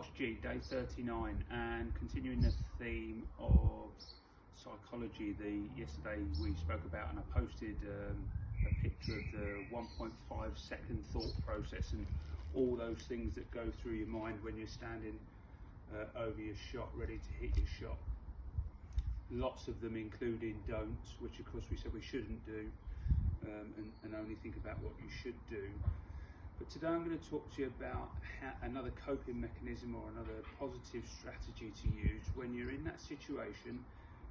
Class G, day 39, and continuing the theme of psychology. Yesterday we spoke about, and I posted a picture of the 1.5 second thought process and all those things that go through your mind when you're standing over your shot, ready to hit your shot. Lots of them including don'ts, which of course we said we shouldn't do, and only think about what you should do. But today I'm going to talk to you about another coping mechanism or another positive strategy to use when you're in that situation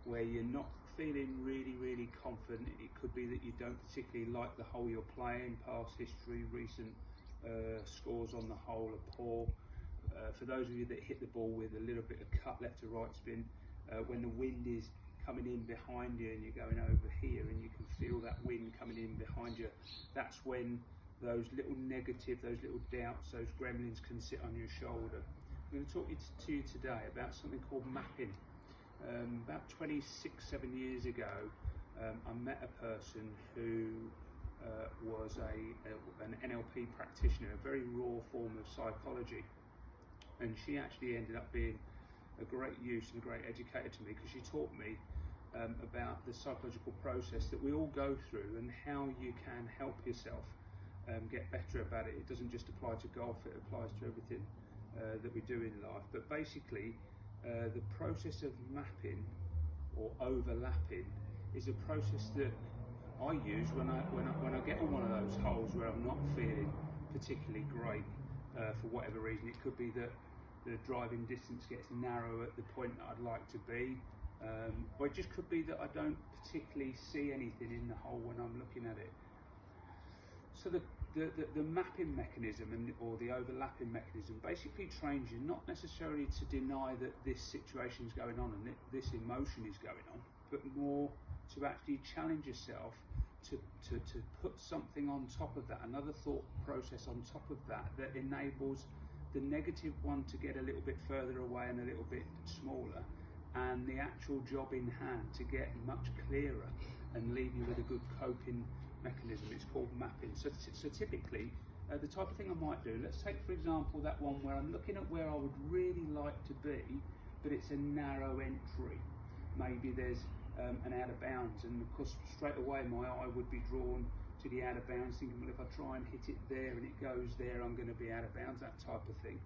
where you're not feeling really confident. It could be that you don't particularly like the hole you're playing, past history, recent scores on the hole are poor. For those of you that hit the ball with a little bit of cut left to right spin, when the wind is coming in behind you and you're going over here and you can feel that wind coming in behind you, that's when those little negative, those little doubts, those gremlins can sit on your shoulder. I'm going to talk to you today about something called mapping. About 27 years ago, I met a person who was an NLP practitioner, a very raw form of psychology, and she actually ended up being a great use and a great educator to me, because she taught me about the psychological process that we all go through and how you can help yourself get better about it. It doesn't just apply to golf, it applies to everything that we do in life. But basically, the process of mapping or overlapping is a process that I use when I get on one of those holes where I'm not feeling particularly great for whatever reason. It could be that the driving distance gets narrow at the point that I'd like to be, or it just could be that I don't particularly see anything in the hole when I'm looking at it. So the mapping mechanism or the overlapping mechanism basically trains you not necessarily to deny that this situation is going on and this emotion is going on, but more to actually challenge yourself to put something on top of that, another thought process on top of that enables the negative one to get a little bit further away and a little bit smaller, and the actual job in hand to get much clearer and leave you with a good coping mechanism. It's called mapping. So typically, the type of thing I might do, let's take for example that one where I'm looking at where I would really like to be, but it's a narrow entry. Maybe there's an out of bounds, and of course straight away my eye would be drawn to the out of bounds, thinking, well, if I try and hit it there and it goes there, I'm going to be out of bounds, that type of thing.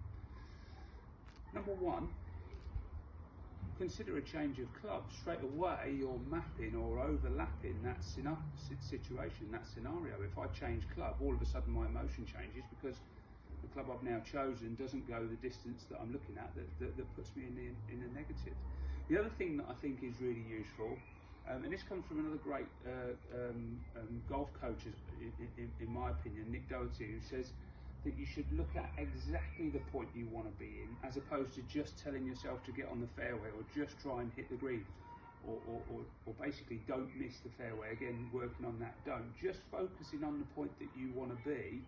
Number one, consider a change of club. Straight away you're mapping or overlapping that situation, that scenario. If I change club, all of a sudden my emotion changes, because the club I've now chosen doesn't go the distance that I'm looking at, that puts me in the negative. The other thing that I think is really useful, and this comes from another great golf coach, in my opinion, Nick Doherty, who says that you should look at exactly the point you want to be in, as opposed to just telling yourself to get on the fairway or just try and hit the green, or basically don't miss the fairway. Again, working on that don't. Just focusing on the point that you want to be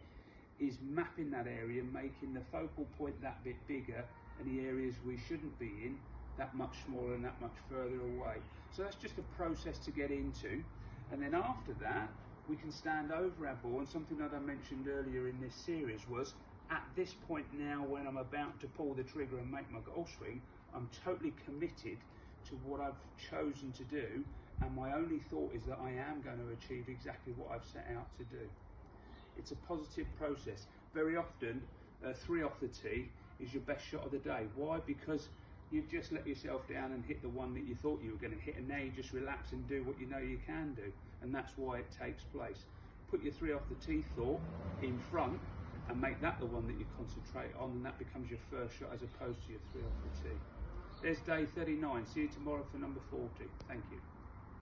is mapping that area, making the focal point that bit bigger, and the areas we shouldn't be in that much smaller and that much further away. So that's just a process to get into, and then after that we can stand over our ball. And something that I mentioned earlier in this series was, at this point now when I'm about to pull the trigger and make my golf swing, I'm totally committed to what I've chosen to do, and my only thought is that I am going to achieve exactly what I've set out to do. It's a positive process. Very often 3 off the tee is your best shot of the day. Why? Because you've just let yourself down and hit the one that you thought you were going to hit, and now you just relax and do what you know you can do, and that's why it takes place. Put your 3 off the tee thought in front and make that the one that you concentrate on, and that becomes your first shot as opposed to your 3 off the tee. There's day 39. See you tomorrow for number 40. Thank you.